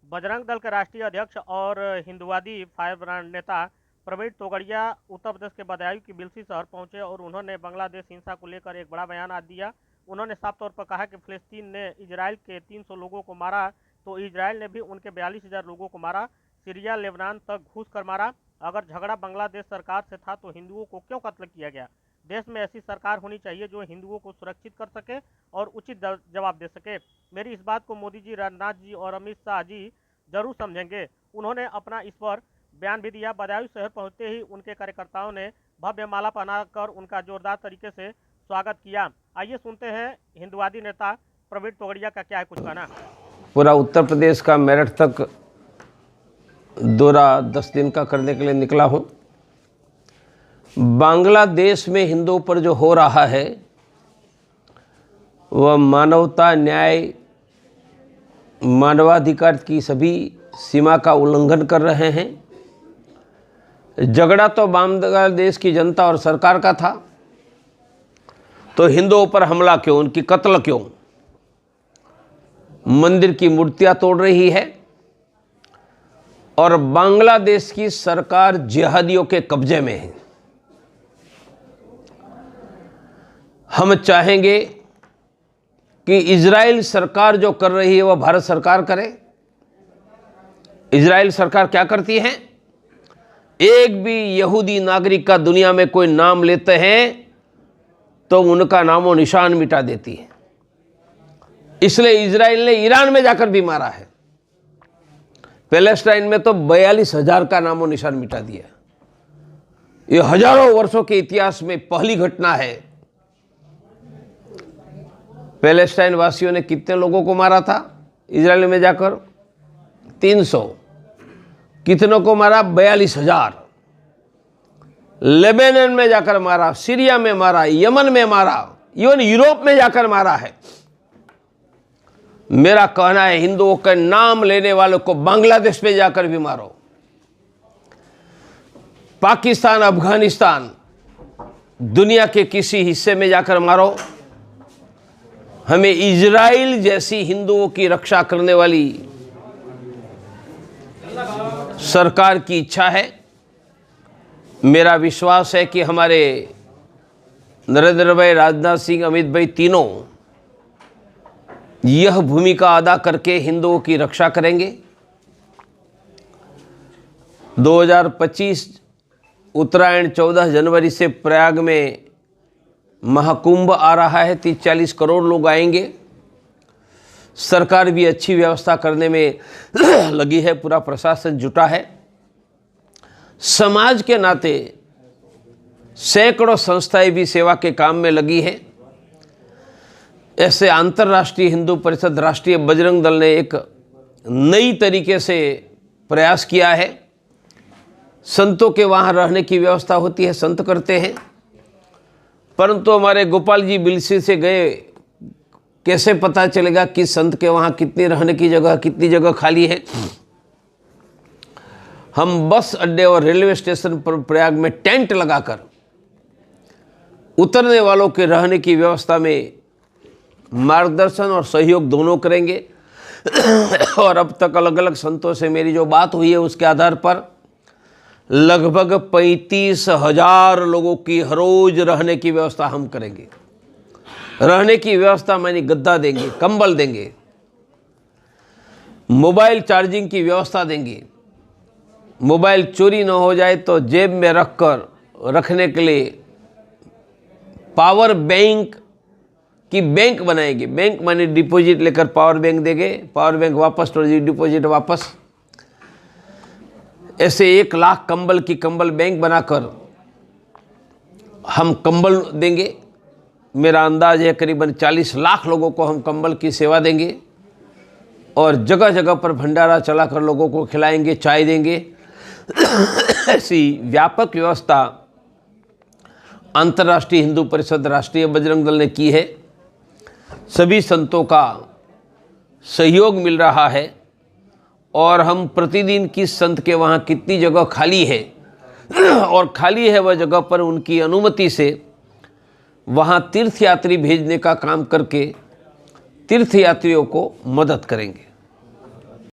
बजरंग दल के राष्ट्रीय अध्यक्ष और हिंदुवादी फायरब्रांड नेता प्रवीण तोगड़िया उत्तर प्रदेश के बदायूं की बिलसी शहर पहुंचे और उन्होंने बांग्लादेश हिंसा को लेकर एक बड़ा बयान आज दिया। उन्होंने साफ तौर पर कहा कि फिलिस्तीन ने इजराइल के 300 लोगों को मारा तो इजराइल ने भी उनके 42,000 लोगों को मारा। सीरिया लेबनान तक घुस कर मारा। अगर झगड़ा बांग्लादेश सरकार से था तो हिंदुओं को क्यों कत्ल किया गया। देश में ऐसी सरकार होनी चाहिए जो हिंदुओं को सुरक्षित कर सके और उचित जवाब दे सके। मेरी इस बात को मोदी जी, राजनाथ जी और अमित शाह जी जरूर समझेंगे। उन्होंने अपना इस पर बयान भी दिया। बदायूं शहर पहुंचते ही उनके कार्यकर्ताओं ने भव्य माला पहनाकर उनका जोरदार तरीके से स्वागत किया। आइए सुनते हैं हिंदुवादी नेता प्रवीण तोगड़िया का क्या है कुछ कहना। पूरा उत्तर प्रदेश का मेरठ तक दौरा 10 दिन का करने के लिए निकला हूं। बांग्लादेश में हिंदुओं पर जो हो रहा है वह मानवता, न्याय, मानवाधिकार की सभी सीमा का उल्लंघन कर रहे हैं। झगड़ा तो बांग्लादेश की जनता और सरकार का था, तो हिंदुओं पर हमला क्यों, उनकी कत्ल क्यों। मंदिर की मूर्तियां तोड़ रही है और बांग्लादेश की सरकार जिहादियों के कब्जे में है। हम चाहेंगे कि इजराइल सरकार जो कर रही है वह भारत सरकार करे। इजराइल सरकार क्या करती है, एक भी यहूदी नागरिक का दुनिया में कोई नाम लेते हैं तो उनका नामो निशान मिटा देती है। इसलिए इजराइल ने ईरान में जाकर भी मारा है। पैलेस्टाइन में तो 42,000 का नामो निशान मिटा दिया। ये हजारों वर्षों के इतिहास में पहली घटना है। पैलेस्टाइन वासियों ने कितने लोगों को मारा था इजराइल में जाकर? 300। कितनों को मारा? 42,000। लेबनान में जाकर मारा, सीरिया में मारा, यमन में मारा, इवन यूरोप में जाकर मारा है। मेरा कहना है हिंदुओं के नाम लेने वालों को बांग्लादेश में जाकर भी मारो। पाकिस्तान, अफगानिस्तान, दुनिया के किसी हिस्से में जाकर मारो। हमें इजराइल जैसी हिंदुओं की रक्षा करने वाली सरकार की इच्छा है। मेरा विश्वास है कि हमारे नरेंद्र भाई, राजनाथ सिंह, अमित भाई तीनों यह भूमिका अदा करके हिंदुओं की रक्षा करेंगे। 2025 उत्तरायण 14 जनवरी से प्रयाग में महाकुंभ आ रहा है। 30-40 करोड़ लोग आएंगे। सरकार भी अच्छी व्यवस्था करने में लगी है, पूरा प्रशासन जुटा है। समाज के नाते सैकड़ों संस्थाएं भी सेवा के काम में लगी है। ऐसे अंतर्राष्ट्रीय हिंदू परिषद, राष्ट्रीय बजरंग दल ने एक नई तरीके से प्रयास किया है। संतों के वहाँ रहने की व्यवस्था होती है, संत करते हैं। परंतु हमारे गोपाल जी बिलसी से गए, कैसे पता चलेगा कि संत के वहाँ कितनी रहने की जगह, कितनी जगह खाली है। हम बस अड्डे और रेलवे स्टेशन पर प्रयाग में टेंट लगाकर उतरने वालों के रहने की व्यवस्था में मार्गदर्शन और सहयोग दोनों करेंगे। और अब तक अलग अलग संतों से मेरी जो बात हुई है उसके आधार पर लगभग 35,000 लोगों की हर रोज रहने की व्यवस्था हम करेंगे। रहने की व्यवस्था मानी गद्दा देंगे, कंबल देंगे, मोबाइल चार्जिंग की व्यवस्था देंगे। मोबाइल चोरी न हो जाए तो जेब में रखने के लिए पावर बैंक की बैंक बनाएंगे। बैंक माने डिपॉजिट लेकर पावर बैंक देंगे, पावर बैंक वापस तो डिपॉजिट वापस। ऐसे 1 लाख कंबल की कंबल बैंक बनाकर हम कंबल देंगे। मेरा अंदाज है करीबन 40 लाख लोगों को हम कंबल की सेवा देंगे और जगह जगह पर भंडारा चलाकर लोगों को खिलाएंगे, चाय देंगे। ऐसी व्यापक व्यवस्था अंतर्राष्ट्रीय हिंदू परिषद, राष्ट्रीय बजरंग दल ने की है। सभी संतों का सहयोग मिल रहा है और हम प्रतिदिन किस संत के वहाँ कितनी जगह खाली है और खाली है वह जगह पर उनकी अनुमति से वहाँ तीर्थयात्री भेजने का काम करके तीर्थयात्रियों को मदद करेंगे।